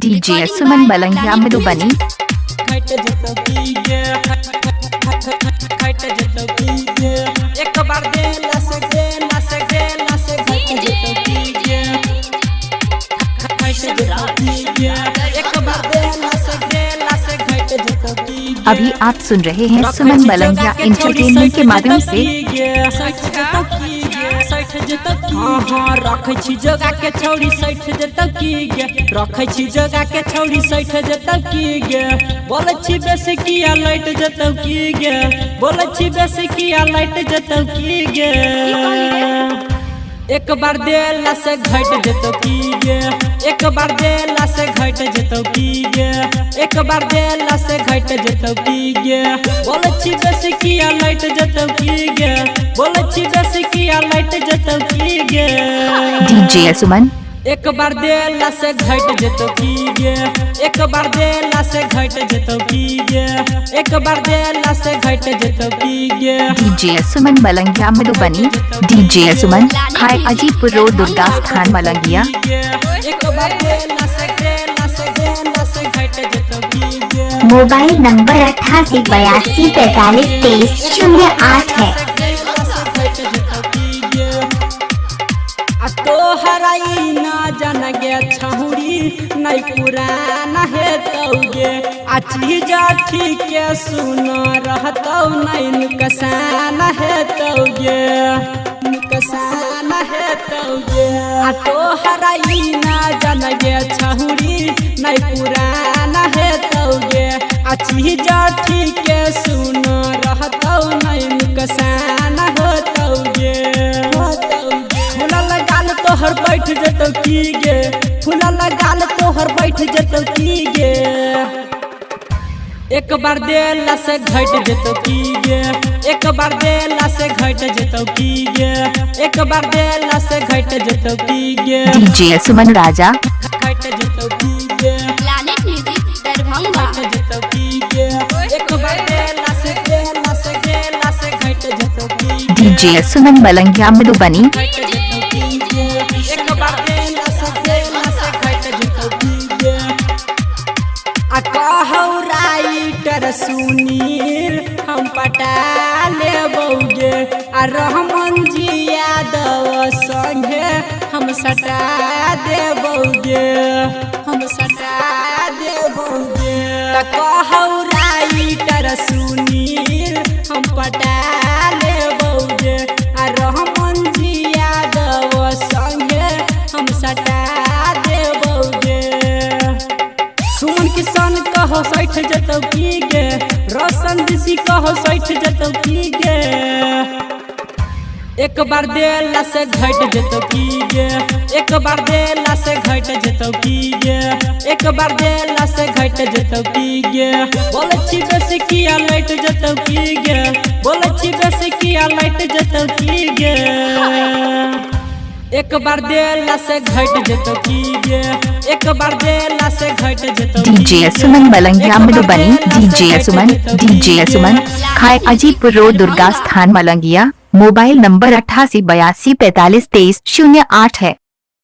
DJ सुमन बलंगिया मधुबनी। एक बार दे लस दे लस दे लस एक बार दे लस दे लस अभी आप सुन रहे हैं सुमन बलंगिया एंटरटेनमेंट के माध्यम से। हाँ रखे छी जगह के छौड़ी सैठ जतौ की गे, रखे छी जगह के छौड़ी सैठ जतौ की गे, बोले छी बेसी किया लाइट जतौ की गे, बोले छी बेसी किया लाइट जतौ की गे। एक बार देला से घट जतौ की गे, एक बार देला से घट जतौ की गे, एक बार देला से घट जतौ की गे, बोले छी बेसी किया लाइट जतौ की गे, बोले छी बेसी किया लाइट जतौ की गे। डीजे सुमन एक बार देला से घट जतौ की गे, एक बार देला से घट जतौ की गे, एक बार देला से घट जतौ की गे। डीजे सुमन बलंगिया मधुबनी। डीजे सुमन खाए अजीपुर रोड दुर्गा स्थान मलंगिया। एक बार देला से घट जतौ की गे। मोबाइल नंबर 8882432308 है। तोहराई ना जान गे छहुरी नहीं पुराना है तौगे, आ चीज ठीक सुन रहतौ नहीं नुकसान है तौगे, नुकसान है तौगे। आ तोहराई ना जान गे छहुरी नहीं पुराना है तौगे, आ चीज ठीक सुन रहतौ नहीं नुकसान हो तौगे। तोहर बैठ जतौ की गे, फूला लगाल तोहर बैठ जतौ की गे। एक बार देला से घट जतौ की गे, एक बार देला से घट जतौ की गे, एक बार देला से घट जतौ की गे। डीजे सुमन राजा घट जतौ की गे, प्लैनेट म्यूजिक दरभंगा। घट जतौ की गे, एक बार देला से घट जतौ की गे। डीजे सुमन बलंगिया मधुबनी। सुनील हम पटा लेबौगे, आ रहमान जी यादव संगे हम सटा देबौगे, हम सटा देबौगे। कहौ राइटर सुनील हम पटा लेबौगे, आ रहमान जी यादव संगे हम सटा देबौगे। सुमन किसान कहो सैठ जतौ की गे, रोशन ऋषि कहो सैठ जतौ की गे। एक बार देला से घट जतौ की गे, एक बार देला से घट जतौ की गे, एक बार देला से घट जतौ की गे, बोले छी बेसी किया लाइट जतौ की गे, बोले छी बेसी किया लाइट जतौ की गे। एक बार देला से घट जतौ की गे, एक बार देला से घट जतौ। डीजे सुमन बलंगिया मधुबनी। डीजे सुमन खाए अजीपुर रोड दुर्गा स्थान मलंगिया। मोबाइल नंबर 8882432308 है।